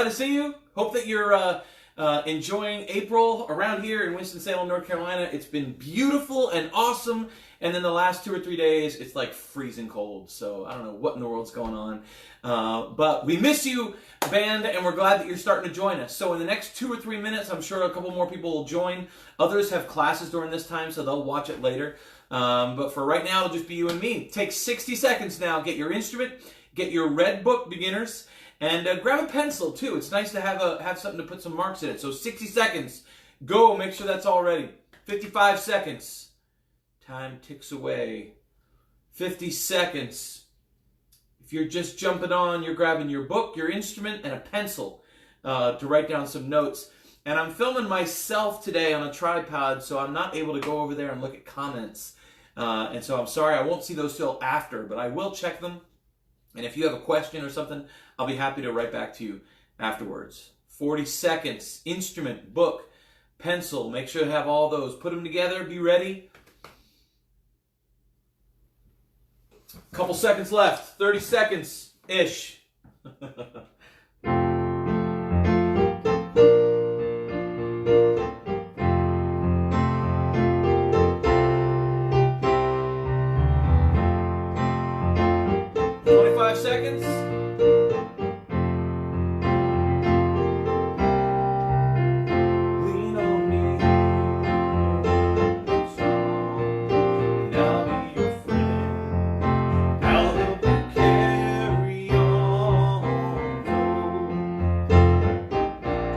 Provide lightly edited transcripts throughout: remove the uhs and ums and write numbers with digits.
glad to see you. Hope that you're enjoying April around here in Winston-Salem, North Carolina. It's been beautiful and awesome. And then the last 2 or 3 days, it's like freezing cold. So I don't know what in the world's going on. But we miss you, band, and we're glad that you're starting to join us. So in the next 2 or 3 minutes, I'm sure a couple more people will join. Others have classes during this time, so they'll watch it later. But for right now, it'll just be you and me. Take 60 seconds now. Get your instrument, get your red book, beginners, and grab a pencil, too. It's nice to have something to put some marks in it. So 60 seconds. Go. Make sure that's all ready. 55 seconds. Time ticks away. 50 seconds. If you're just jumping on, you're grabbing your book, your instrument, and a pencil to write down some notes. And I'm filming myself today on a tripod, so I'm not able to go over there and look at comments. And so I'm sorry, I won't see those till after, but I will check them. And if you have a question or something, I'll be happy to write back to you afterwards. 40 seconds. Instrument, book, pencil. Make sure to have all those. Put them together. Be ready. Couple seconds left. 30 seconds-ish. 25 seconds. Lean on me, strong, and I'll be your friend. I'll help you carry on.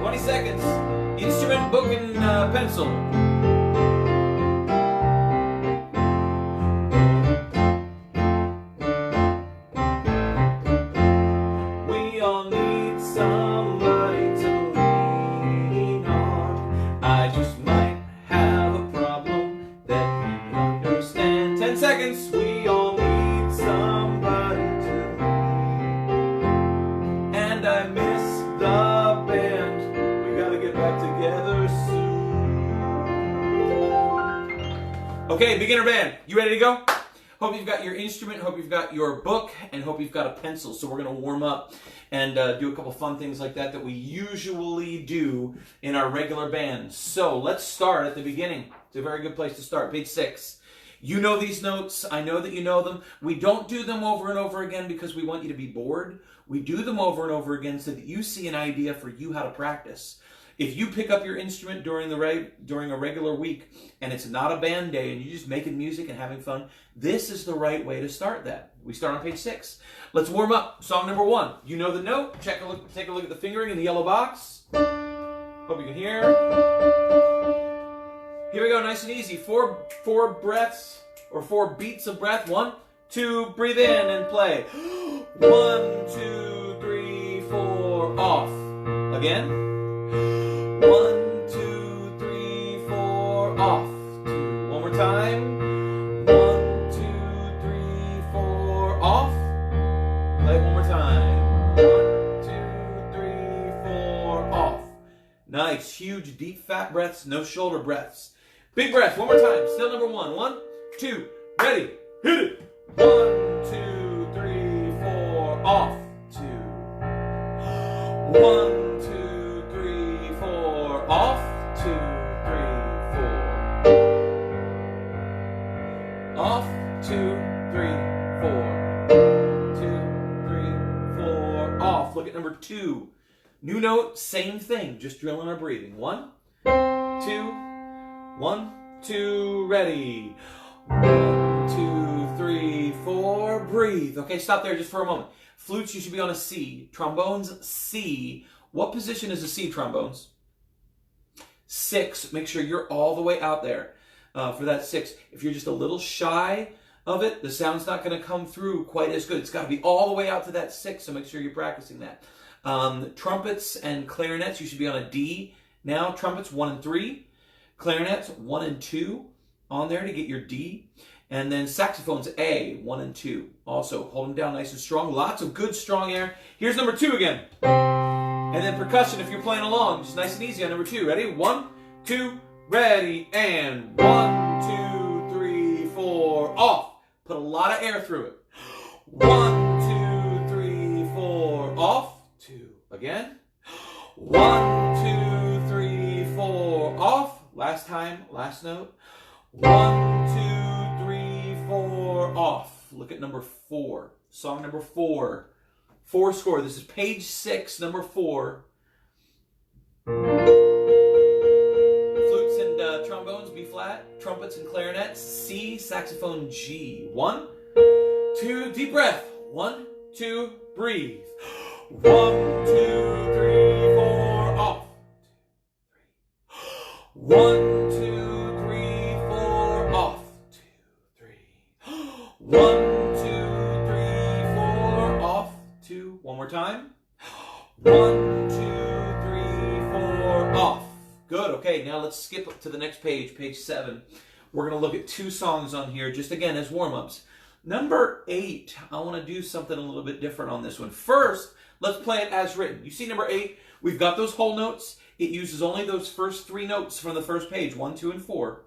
20 seconds. Instrument, book, and pencil. We all need somebody to lean. And I miss the band. We gotta get back together soon. Okay, beginner band, you ready to go? Hope you've got your instrument, hope you've got your book, and hope you've got a pencil. So we're gonna warm up and do a couple fun things like that we usually do in our regular band. So let's start at the beginning. It's a very good place to start. Page 6. You know these notes. I know that you know them. We don't do them over and over again because we want you to be bored. We do them over and over again so that you see an idea for you how to practice. If you pick up your instrument during a regular week and it's not a band day and you're just making music and having fun, this is the right way to start that. We start on page 6. Let's warm up. Song number 1. You know the note. Take a look at the fingering in the yellow box. Hope you can hear. Here we go, nice and easy. 4 breaths or 4 beats of breath. 1, 2, breathe in and play. 1, 2, 3, 4, off. Again. 1, 2, 3, 4, off. 2. One more time. 1, 2, 3, 4, off. Play one more time. 1, 2, 3, 4, off. Nice, huge, deep, fat breaths, no shoulder breaths. Big breath, one more time. Still number 1. 1, 2, ready, hit it. 1, 2, 3, 4, off. 2. 1, 2, 3, 4, off. 2, 3, 4. Off. 2, 3, 4. 2, 3, 4. Off. Look at number 2. New note, same thing, just drilling our breathing. 1, 2, 1, 2, ready. 1, 2, 3, 4, breathe. Okay, stop there just for a moment. Flutes, you should be on a C. Trombones, C. What position is a C, trombones? 6. Make sure you're all the way out there for that 6. If you're just a little shy of it, the sound's not going to come through quite as good. It's got to be all the way out to that 6, so make sure you're practicing that. Trumpets and clarinets, you should be on a D. Now, trumpets 1 and 3. Clarinets 1 and 2 on there to get your D. And then saxophones A, 1 and 2. Also, hold them down nice and strong. Lots of good strong air. Here's number 2 again. And then percussion if you're playing along. Just nice and easy on number 2. Ready? 1, 2, ready, and 1, 2, 3, 4, off. Put a lot of air through it. 1, 2, 3, 4, off. 2. Again. 1, 2, 3, 4. Off. Last time, last note. 1, 2, 3, 4. Off. Look at number 4. Song number 4. 4 score. This is page 6, number 4. Flutes and trombones, B flat. Trumpets and clarinets, C. Saxophone, G. 1, 2, deep breath. 1, 2, breathe. 1, 2, 3, 4, off. 1, 2, 3, 4, off. 2, 3. 1, 2, 3, 4, off. 2. One more time. 1, 2, 3, 4, off. Good. Okay, now let's skip to the next page, page 7. We're going to look at 2 songs on here, just again as warm-ups. Number 8, I want to do something a little bit different on this one. First, let's play it as written. You see number 8? We've got those whole notes. It uses only those first 3 notes from the first page, 1, 2, and 4.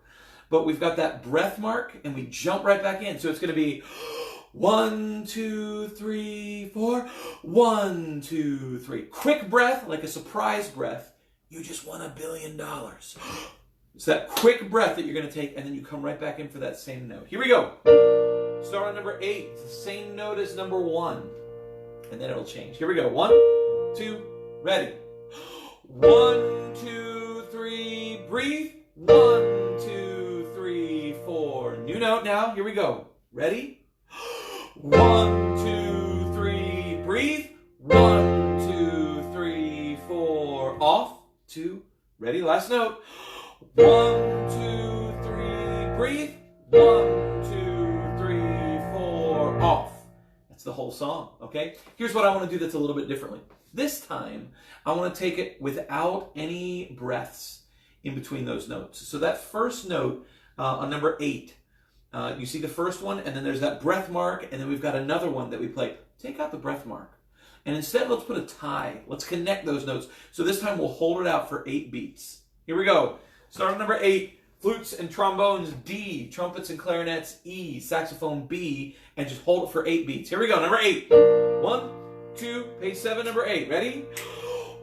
But we've got that breath mark, and we jump right back in. So it's going to be 1, 2, 3, 4. 1, 2, 3. Quick breath, like a surprise breath. You just won $1 billion. It's that quick breath that you're going to take, and then you come right back in for that same note. Here we go. Start on number 8. It's the same note as number 1. And then it'll change. Here we go. 1, 2, ready. 1, 2, 3, breathe. 1, 2, 3, 4. New note now. Here we go. Ready? 1, 2, 3, breathe. 1, 2, 3, 4. Off. 2. Ready? Last note. 1, 2, 3, breathe. 1, 2, 3, 4. Off. That's the whole song, okay? Here's what I want to do that's a little bit differently. This time, I want to take it without any breaths in between those notes. So that first note on number 8, you see the first one, and then there's that breath mark, and then we've got another one that we play. Take out the breath mark. And instead, let's put a tie. Let's connect those notes. So this time, we'll hold it out for 8 beats. Here we go. Start on number 8. Flutes and trombones, D. Trumpets and clarinets, E. Saxophone, B. And just hold it for 8 beats. Here we go. Number 8. 1, 2, page 7, number 8. Ready?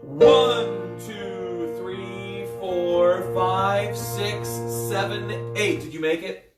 1, 2, 3, 4, 5, 6, 7, 8. Did you make it?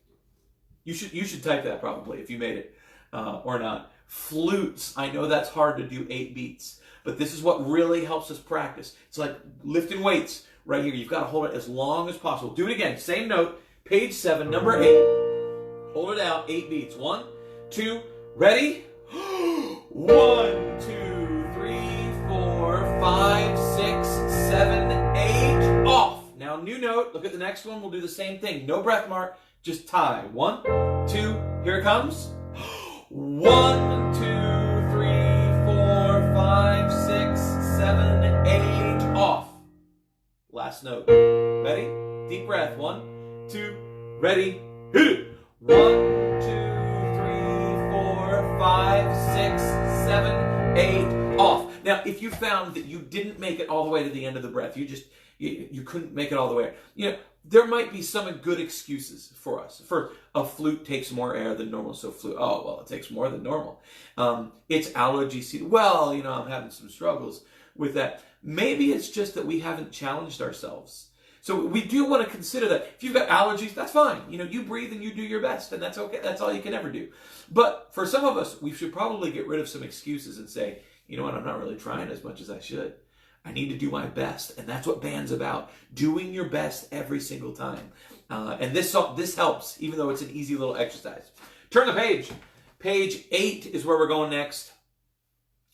You should type that probably if you made it or not. Flutes. I know that's hard to do 8 beats, but this is what really helps us practice. It's like lifting weights. Right here, you've got to hold it as long as possible. Do it again. Same note, page 7, number 8. Hold it out, 8 beats. 1, 2, ready? 1, 2, 3, 4, 5, 6, 7, 8. Off. Now, new note. Look at the next one. We'll do the same thing. No breath mark, just tie. 1, 2, here it comes. 1, 2, 3, 4, 5, 6, 7, 8. Off. Last note. Ready? Deep breath. 1, 2, ready. Hit it. 1, 2, 3, 4, 5, 6, 7, 8. Off. Now, if you found that you didn't make it all the way to the end of the breath, you couldn't make it all the way. You know, there might be some good excuses for us. For a flute takes more air than normal, so flute. Oh, well, it takes more than normal. It's allergy season. Well, you know, I'm having some struggles with that. Maybe it's just that we haven't challenged ourselves. So we do want to consider that. If you've got allergies, that's fine. You know, you breathe and you do your best, and that's okay. That's all you can ever do. But for some of us, we should probably get rid of some excuses and say, you know what, I'm not really trying as much as I should. I need to do my best. And that's what band's about. Doing your best every single time. And this helps, even though it's an easy little exercise. Turn the page. Page 8 is where we're going next.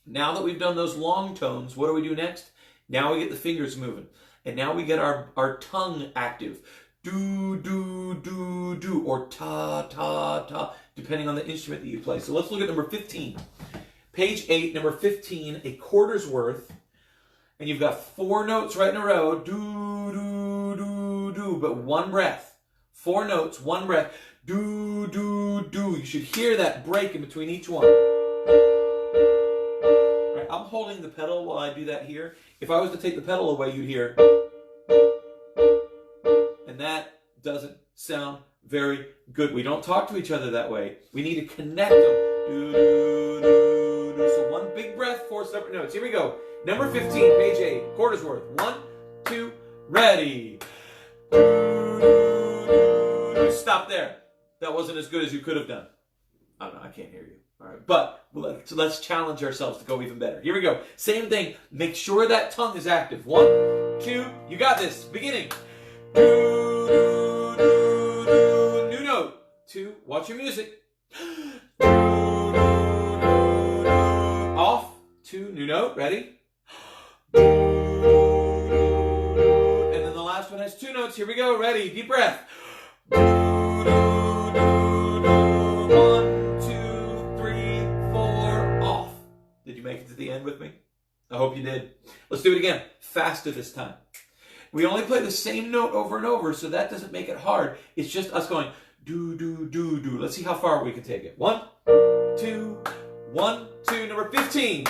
Now that we've done those long tones, what do we do next? Now we get the fingers moving. And now we get our tongue active. Do, do, do, do, or ta, ta, ta, depending on the instrument that you play. So let's look at number 15. Page 8, number 15, a quarter's worth. And you've got 4 notes right in a row. Do, do, do, do, but one breath. 4 notes, one breath. Do, do, do. You should hear that break in between each one. All right, I'm holding the pedal while I do that here. If I was to take the pedal away, you'd hear. And that doesn't sound very good. We don't talk to each other that way. We need to connect them. Do, do, do, do. So one big breath, 4 separate notes. Here we go. Number 15, page 8, quarters worth. 1, 2, ready. Stop there. That wasn't as good as you could have done. I don't know, I can't hear you. All right, but let's challenge ourselves to go even better. Here we go. Same thing. Make sure that tongue is active. 1, 2, you got this. Beginning. New note. 2, watch your music. Off. 2, new note. Ready? And then the last one has 2 notes. Here we go. Ready? Deep breath. 1, 2, 3, 4, off. Did you make it to the end with me? I hope you did. Let's do it again. Faster this time. We only play the same note over and over, so that doesn't make it hard. It's just us going do, do, do, do. Let's see how far we can take it. 1, 2, 1, 2. Number 15.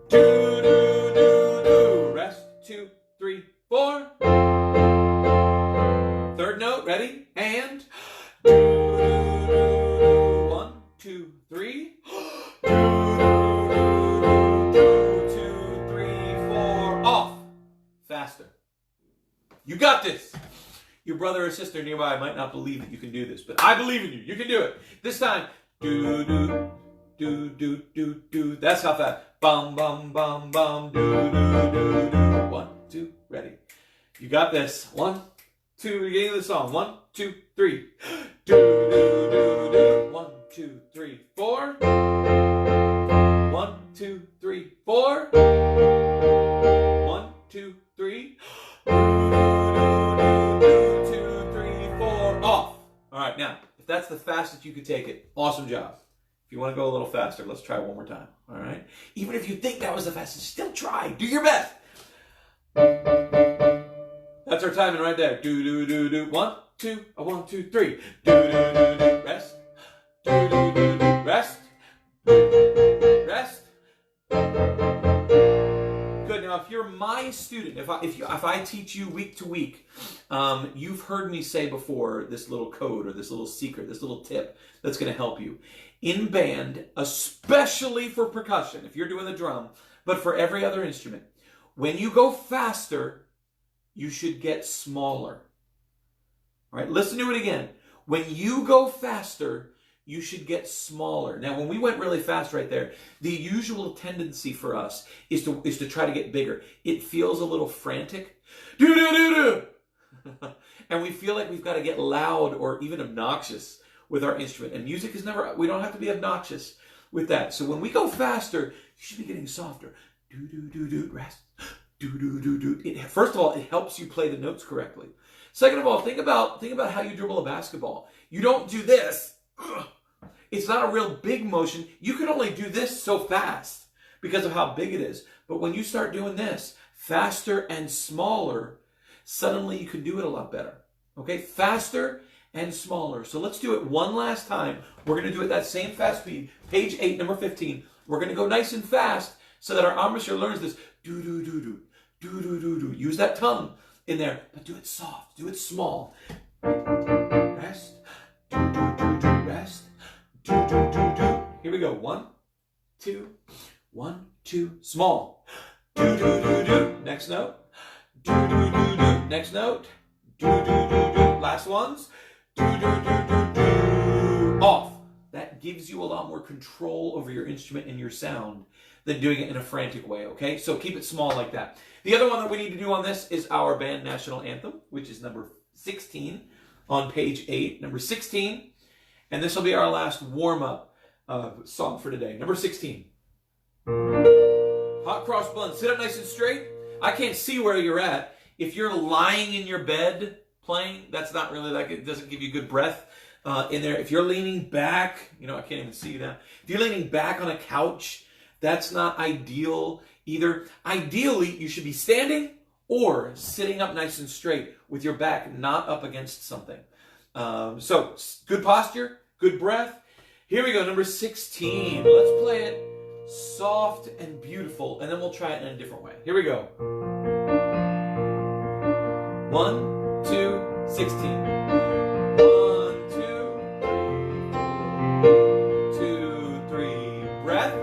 Do, do, do, do. Rest. 2, 3, 4. Third note. Ready? And do, do, do. 1, 2, 3. Do, do, 2, 3, 4. Off. Faster. You got this. Your brother or sister nearby might not believe that you can do this, but I believe in you. You can do it. This time, do, do, do, do, do, do. That's how fast. Bum, bum, bum, bum, do, do, do, do. 1, 2, ready. You got this. 1, 2, beginning of the song. 1, 2, 3. Do, do, do, do. 1, 2, 3, 4. 1, 2, 3, 4. 1, 2, 3. 2, 3, 4. Off. All right, now, if that's the fastest you could take it, awesome job. If you want to go a little faster, let's try one more time. All right? Even if you think that was the fastest, still try. Do your best. That's our timing right there. Do, do, do, do. 1, 2, 1, 2, 3. Do, do, do, do. Rest. Do, do, do, do. Rest. Rest. Good. Now, if you're my student, if I teach you week to week, you've heard me say before this little code or this little secret, this little tip that's going to help you. In band, especially for percussion, if you're doing the drum, but for every other instrument, when you go faster, you should get smaller. All right, listen to it again. When you go faster, you should get smaller. Now, when we went really fast right there, the usual tendency for us is to try to get bigger. It feels a little frantic. Do-do-do-do. And we feel like we've got to get loud or even obnoxious with our instrument. And music is never, we don't have to be obnoxious with that. So when we go faster, you should be getting softer. Do-do-do-do, rest. Do-do-do-do. First of all, it helps you play the notes correctly. Second of all, think about how you dribble a basketball. You don't do this. It's not a real big motion. You can only do this so fast because of how big it is. But when you start doing this, faster and smaller, suddenly you can do it a lot better. Okay? Faster and smaller. So let's do it one last time. We're going to do it that same fast speed. Page 8, number 15. We're going to go nice and fast so that our embouchure learns this. Do-do-do-do. Do-do-do-do. Use that tongue in there, but do it soft. Do it small. Rest. Do-do-do-do. Rest. Do-do-do-do. Here we go. 1, 2. 1, 2. Small. Do-do-do-do. Next note. Do-do-do-do. Next note. Do-do-do-do. Last ones. Do-do-do-do-do. Off. That gives you a lot more control over your instrument and your sound than doing it in a frantic way, okay? So keep it small like that. The other one that we need to do on this is our band national anthem, which is number 16 on page 8. Number 16. And this will be our last warm-up song for today. Number 16. Hot cross bun. Sit up nice and straight. I can't see where you're at. If you're lying in your bed playing, that's not really like, it doesn't give you good breath in there. If you're leaning back, I can't even see you now. If you're leaning back on a couch, that's not ideal either. Ideally, you should be standing or sitting up nice and straight with your back not up against something. So, good posture, good breath. Here we go, number 16. Let's play it soft and beautiful, and then we'll try it in a different way. Here we go. 1, 2, 16. 1, 2, 3. 2, 3. Breath.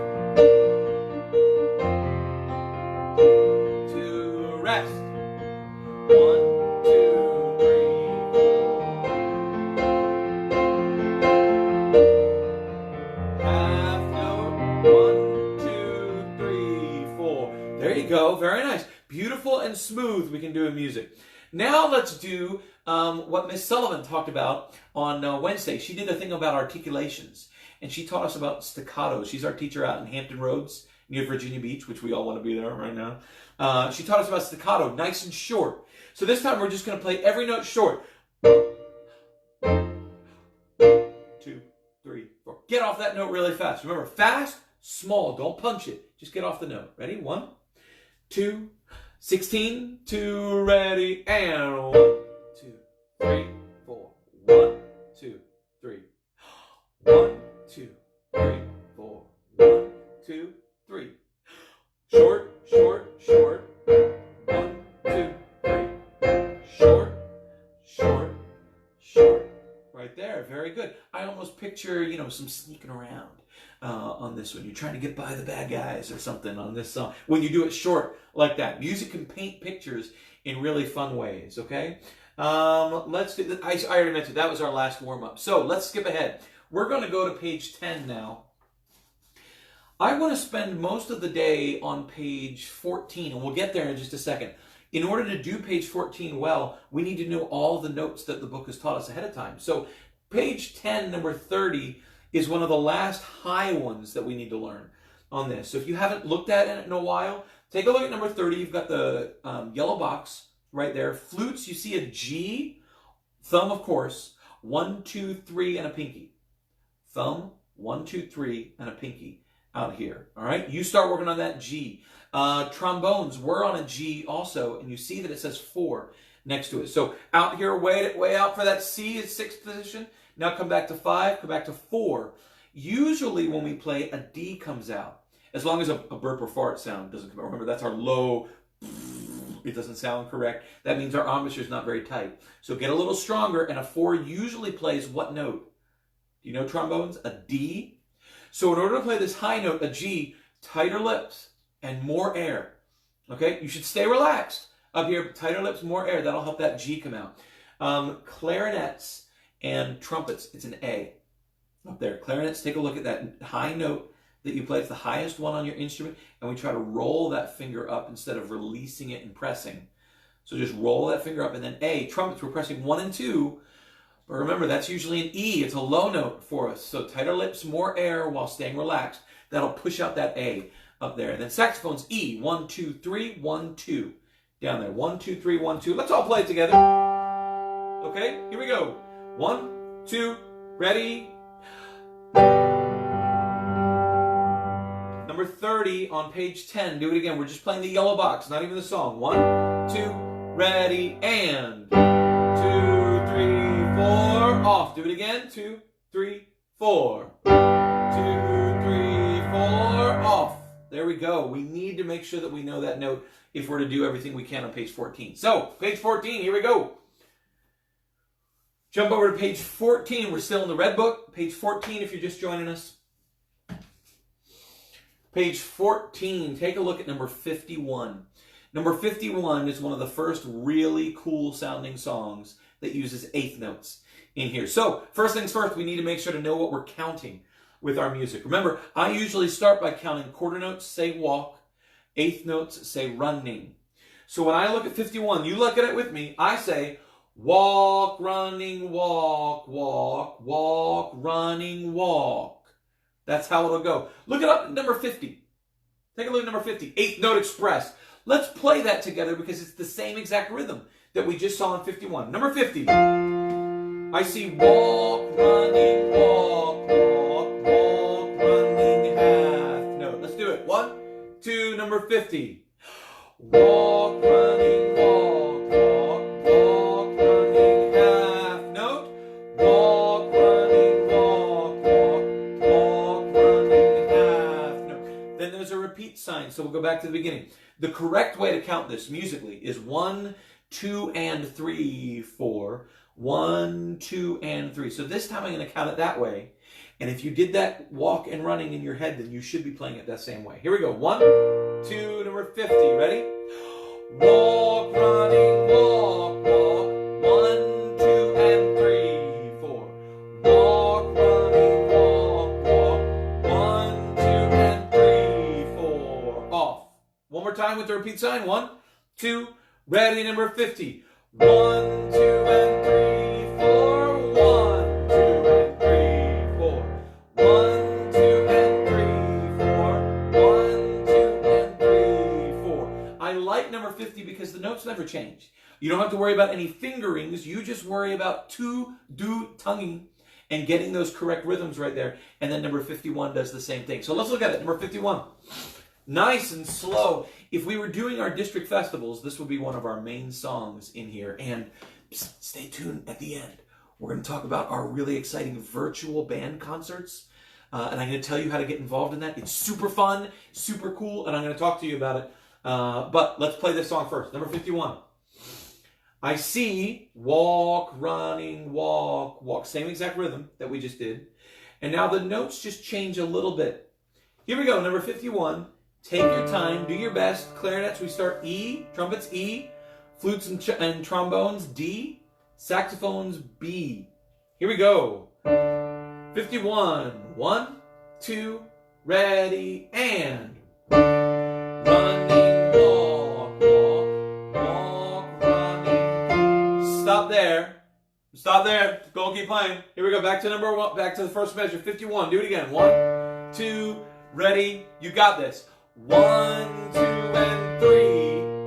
smooth we can do in music. Now let's do what Miss Sullivan talked about on Wednesday. She did a thing about articulations, and she taught us about staccato. She's our teacher out in Hampton Roads near Virginia Beach, which we all want to be there right now. She taught us about staccato, nice and short. So this time we're just going to play every note short. 2, 3, 4. Get off that note really fast. Remember, fast, small. Don't punch it. Just get off the note. Ready? 1, 2, 16, 2, ready, and 1, 2, 3, 4. 1, 2, 3. 1, 2, 3, 4. 1, 2, 3. Short, short, short. 1, 2, 3. Short, short, short. Right there, very good. I almost picture, some sneaking around on this one. You're trying to get by the bad guys or something on this song. When you do it short like that. Music can paint pictures in really fun ways, okay? Let's do this. I already mentioned that was our last warm-up. So let's skip ahead. We're going to go to page 10 now. I want to spend most of the day on page 14, and we'll get there in just a second. In order to do page 14 well, we need to know all the notes that the book has taught us ahead of time. So page 10, number 30, is one of the last high ones that we need to learn on this. So if you haven't looked at it in a while, take a look at number 30. You've got the yellow box right there. Flutes, you see a G, thumb, of course, 1, 2, 3, and a pinky. Thumb, 1, 2, 3, and a pinky out here. All right, you start working on that G. Trombones, we're on a G also, and you see that it says 4 next to it. So out here, way out for that C is 6th position. Now come back to 5, come back to 4. Usually when we play, a D comes out. As long as a burp or fart sound doesn't come out. Remember, that's our low, it doesn't sound correct. That means our embouchure is not very tight. So get a little stronger, and a 4 usually plays what note? Do you know trombones? A D. So in order to play this high note, a G, tighter lips and more air. Okay? You should stay relaxed up here. Tighter lips, more air. That'll help that G come out. Clarinets and trumpets, it's an A up there. Clarinets, take a look at that high note that you play. It's the highest one on your instrument, and we try to roll that finger up instead of releasing it and pressing. So just roll that finger up, and then A. Trumpets, we're pressing 1 and 2, but remember, that's usually an E. It's a low note for us. So tighter lips, more air while staying relaxed. That'll push out that A up there. And then saxophones, E. 1, 2, 3, 1, 2. Down there. 1, 2, 3, 1, 2. Let's all play it together. Okay, here we go. 1, 2, ready. Number 30 on page 10. Do it again. We're just playing the yellow box, not even the song. 1, 2, ready, and 2, 3, 4. Off. Do it again. 2, 3, 4. 2, 3, 4. Off. There we go. We need to make sure that we know that note if we're to do everything we can on page 14. So, page 14, here we go. Jump over to page 14. We're still in the red book. Page 14 if you're just joining us. Page 14, take a look at number 51. Number 51 is one of the first really cool sounding songs that uses eighth notes in here. So, first things first, we need to make sure to know what we're counting with our music. Remember, I usually start by counting quarter notes, say walk, eighth notes, say running. So when I look at 51, you look at it with me, I say walk, running, walk, walk, walk, running, walk. That's how it'll go. Look it up at number 50. Take a look at number 50, eighth note express. Let's play that together because it's the same exact rhythm that we just saw in 51. Number 50. I see walk, running, walk, walk, walk, running, half note. Let's do it. 1, 2, number 50. Walk, running, walk, walk, walk, running, half note. Walk, running, walk, walk, walk, running, half note. Then there's a repeat sign, so we'll go back to the beginning. The correct way to count this musically is 1, 2, and 3, 4. 1, 2, and 3. So this time I'm going to count it that way. And if you did that walk and running in your head, then you should be playing it that same way. Here we go. 1, 2, number 50. Ready? Walk, running, walk, walk. 1, 2, and 3, 4. Walk, running, walk, walk. 1, 2, and 3, 4. Off. One more time with the repeat sign. 1, 2, Ready, number 50. 1, 2, and 3, 4. 1, 2, and 3, 4. 1, 2, and 3, 4. 1, 2, and 3, 4. I like number 50 because the notes never change. You don't have to worry about any fingerings. You just worry about do, tonguing, and getting those correct rhythms right there. And then number 51 does the same thing. So let's look at it. Number 51. Nice and slow. If we were doing our district festivals, this would be one of our main songs in here. And stay tuned at the end. We're going to talk about our really exciting virtual band concerts. And I'm going to tell you how to get involved in that. It's super fun, super cool, and I'm going to talk to you about it. But let's play this song first. Number 51. I see, walk, running, walk, walk. Same exact rhythm that we just did. And now the notes just change a little bit. Here we go, number 51. Take your time, do your best. Clarinets, we start E, trumpets E, flutes and trombones D, saxophones B. Here we go. 51. 1, 2, ready, and running, walk, walk, walk, running. Stop there. Stop there. Go keep playing. Here we go. Back to number 1. Back to the first measure. 51. Do it again. 1, 2, ready. You got this. 1, 2, and 3.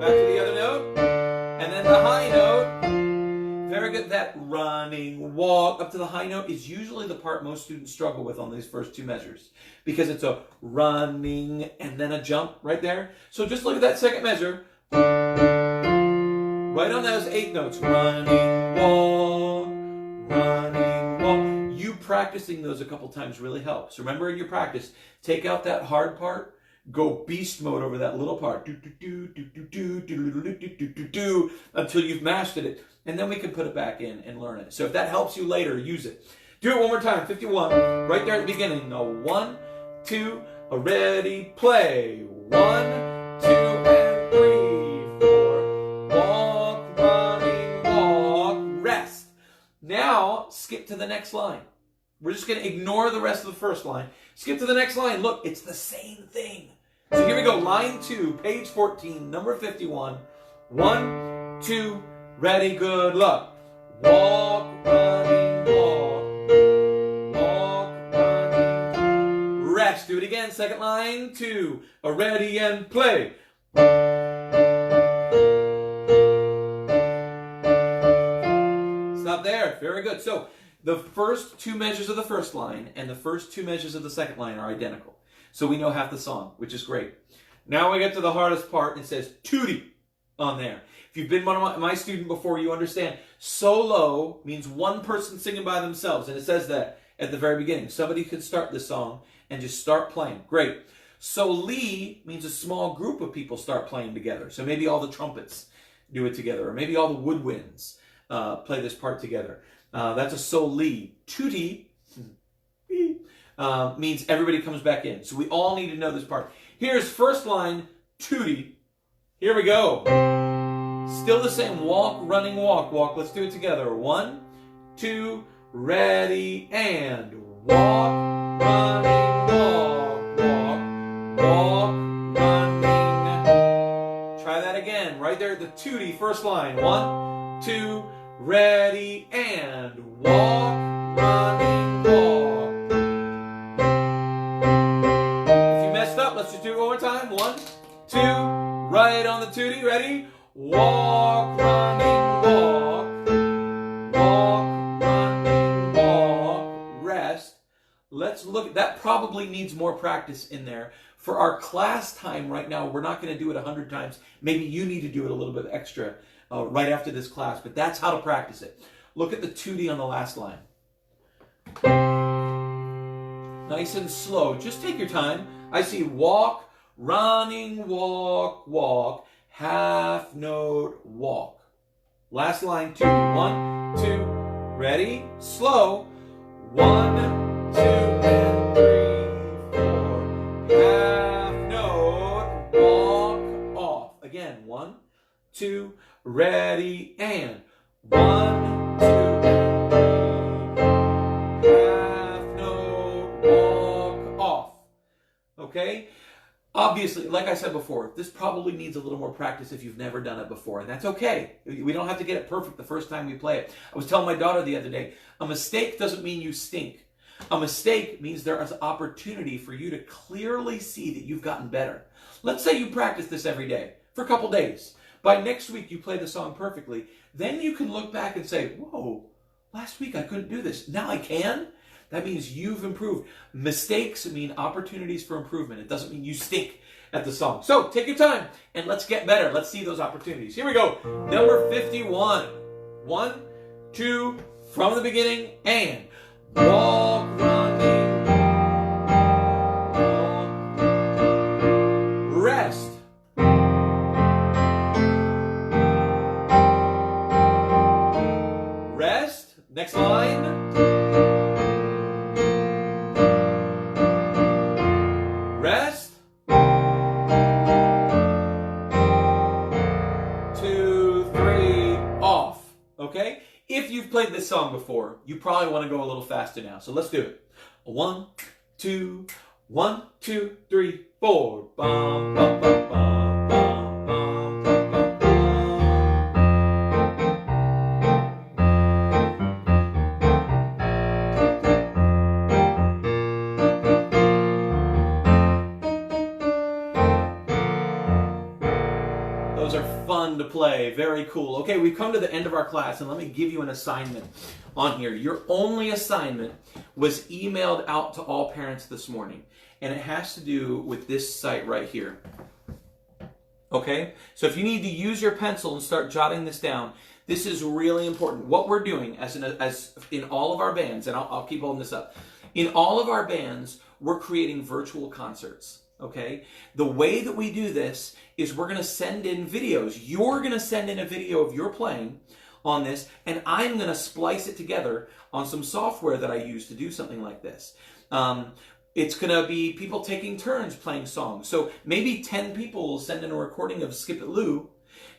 Back to the other note. And then the high note. Very good. That running, walk up to the high note is usually the part most students struggle with on these first 2 measures. Because it's a running and then a jump right there. So just look at that second measure. Right on those 8 notes. Running, walk, running, walk. You practicing those a couple times really helps. Remember in your practice, take out that hard part. Go beast mode over that little part. Do, do, do, do, do, do, do, do, do, do, do, do, until you've mastered it. And then we can put it back in and learn it. So if that helps you later, use it. Do it one more time. 51. Right there at the beginning. Now 1, 2, ready, play. 1, 2, and 3, 4. Walk, running, walk, rest. Now skip to the next line. We're just going to ignore the rest of the first line. Skip to the next line. Look, it's the same thing. So here we go. Line 2, page 14, number 51. 1, 2, ready, good luck. Walk, running, walk. Walk, running. Rest. Do it again. Second line. 2, ready, and play. Stop there. Very good. So the first 2 measures of the first line and the first 2 measures of the second line are identical. So we know half the song, which is great. Now we get to the hardest part. It says tutti on there. If you've been one of my student before, you understand. Solo means one person singing by themselves. And it says that at the very beginning. Somebody could start this song and just start playing. Great. Soli means a small group of people start playing together. So maybe all the trumpets do it together. Or maybe all the woodwinds play this part together. That's a soli. Tutti means everybody comes back in. So we all need to know this part. Here's first line, tutti. Here we go. Still the same. Walk, running, walk, walk. Let's do it together. 1, 2, ready, and walk, running, walk, walk, walk, running. Try that again. Right there at the tutti, first line. 1, 2, ready, and walk, running, walk. If you messed up, let's just do it one more time. 1, 2, right on the tutti, ready? Walk, running, walk. Walk, running, walk. Rest. Let's look. That probably needs more practice in there. For our class time right now, we're not going to do it 100 times. Maybe you need to do it a little bit extra right after this class, but that's how to practice it. Look at the tutti on the last line. Nice and slow. Just take your time. I see walk, running, walk, walk, half note, walk. Last line, tutti. 1, 2, ready, slow. 1, 2, and 3, 4. Half note, walk, off. Again, 1, 2, ready, and 1, 2, and 3. Half note, walk, off. Okay? Obviously, like I said before, this probably needs a little more practice if you've never done it before, and that's okay. We don't have to get it perfect the first time we play it. I was telling my daughter the other day, a mistake doesn't mean you stink. A mistake means there is opportunity for you to clearly see that you've gotten better. Let's say you practice this every day for a couple days. By next week, you play the song perfectly. Then you can look back and say, whoa, last week I couldn't do this. Now I can. That means you've improved. Mistakes mean opportunities for improvement. It doesn't mean you stink at the song. So take your time and let's get better. Let's see those opportunities. Here we go. Number 51. 1, 2, from the beginning, and walk, running, walk, rest. Rest. Next line. Rest. 2, 3, off. Okay? If you've played this song before, you probably want to go a little faster now. So let's do it. 1, 2, 1, 2, 3, 4. Bum, bum, bum, bum, bum, bum, bum, bum, bum. Those are fun to play. Very cool. Okay, we've come to the end of our class, and let me give you an assignment on here. Your only assignment was emailed out to all parents this morning, and it has to do with this site right here. Okay? So if you need to use your pencil and start jotting this down, this is really important. What we're doing as in all of our bands, and I'll keep holding this up. In all of our bands, we're creating virtual concerts. Okay? The way that we do this is we're going to send in videos. You're going to send in a video of your playing on this, and I'm going to splice it together on some software that I use to do something like this. It's going to be people taking turns playing songs. So maybe 10 people will send in a recording of Skip It Lou,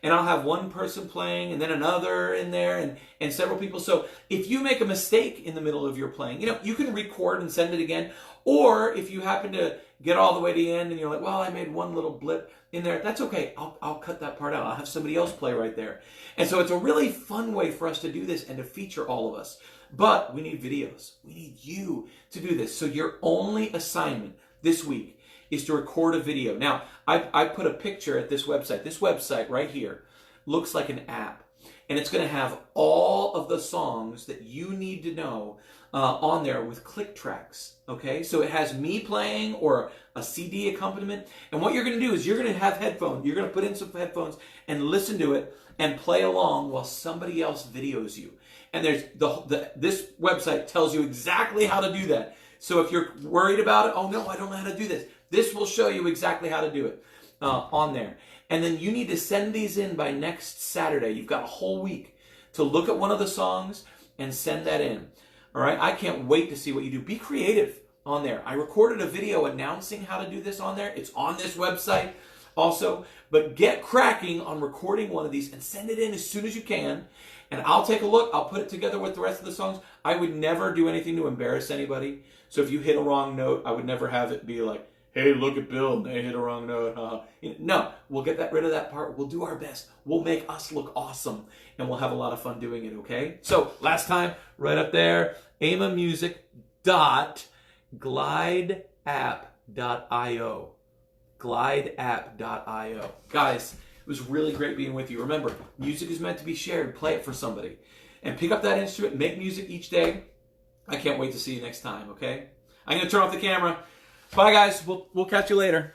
and I'll have one person playing and then another in there and several people. So if you make a mistake in the middle of your playing, you can record and send it again. Or if you happen to get all the way to the end and you're like, well, I made one little blip in there, that's okay. I'll cut that part out. I'll have somebody else play right there. And so it's a really fun way for us to do this and to feature all of us. But we need videos. We need you to do this. So your only assignment this week is to record a video. Now, I put a picture at this website. This website right here looks like an app. And it's going to have all of the songs that you need to know on there with click tracks. Okay? So it has me playing or a CD accompaniment. And what you're going to do is you're going to have headphones. You're going to put in some headphones and listen to it and play along while somebody else videos you. And there's this website tells you exactly how to do that. So if you're worried about it, oh no, I don't know how to do this. This will show you exactly how to do it on there. And then you need to send these in by next Saturday. You've got a whole week to look at one of the songs and send that in. All right? I can't wait to see what you do. Be creative on there. I recorded a video announcing how to do this on there. It's on this website also. But get cracking on recording one of these and send it in as soon as you can. And I'll take a look. I'll put it together with the rest of the songs. I would never do anything to embarrass anybody. So if you hit a wrong note, I would never have it be like, hey, look at Bill, and they hit a wrong note. No, we'll get rid of that part. We'll do our best. We'll make us look awesome, and we'll have a lot of fun doing it, okay? So last time, right up there, amamusic.glideapp.io. Glideapp.io. Guys, it was really great being with you. Remember, music is meant to be shared. Play it for somebody. And pick up that instrument. Make music each day. I can't wait to see you next time, okay? I'm going to turn off the camera. Bye, guys. We'll catch you later.